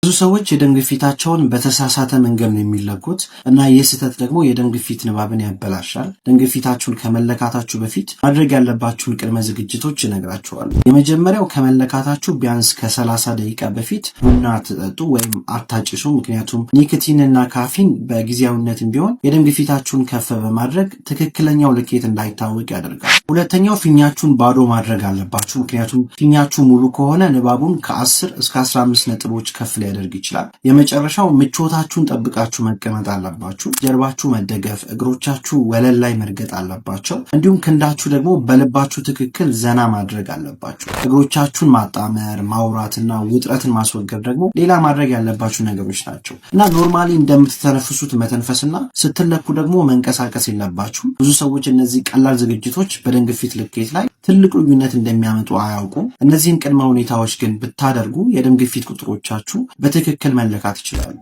ብዙ ሰዎች የደም ግፊታቸውን በተሳሳተ መንገድ ነው የሚለኩት እና ይህ ስህተት ደግሞ የደም ግፊት ንባብን ያበላሻል። ደም ግፊታችሁን ከመለካታችሁ በፊት ማድረግ ያለባችሁን ቅድመ ዝግጅቶች እነግራችኋለሁ። የመጀመሪያው ከመለካታችሁ ቢያንስ ከ30 ደቂቃ በፊት ቡና አትጠጡ ወይም አታጭሱ። ምክንያቱም ኒኮቲንና ካፊን በጊዜያዊነትም ቢሆን የደም ግፊታችሁን ከፍ በማድረግ ትክክለኛው ልኬት እንዳይታወቅ ያደርጋል። ሁለተኛው ፊኛችሁን ባዶ ማድረግ አለባችሁ። ምክንያቱም ፊኛችሁ ሙሉ ከሆነ ንባቡን ከ10 እስከ 15 ነጥቦች ከፍ ሊያደርግ ይችላል። የመጨረሻው ምቾታችሁን ጠብቃችሁ መቀመጥ አለባችሁ። ጀርባችሁ መደገፍ፣ እግሮቻችሁ ወለል ላይ መርገጥ አለባቸው። እንዲሁም ክንዳችሁ ደግሞ በልባችሁ ትክክል ዘና ማድረግ አለባችሁ። እግሮቻችሁን ማጣመር፣ ማውራትና ውጥረትን ማስወገድ ደግሞ ሌላ ማድረግ ያለባችሁ ነገሮች ናቸው እና ኖርማሊ እንደምትተነፍሱት መተንፈስና ስትለኩ ደግሞ መንቀሳቀስ የለባችሁም። ብዙ ሰዎች እነዚህ ቀላል ዝግጅቶች በደም ግፊት ልኬት ላይ ትልቅ ልዩነት እንደሚያመጡ አያውቁም። እነዚህን ቅድመ ሁኔታዎች ግን ብታደርጉ የደም ግፊት ቁጥሮቻችሁ በትክክል መለካት ይችላሉ።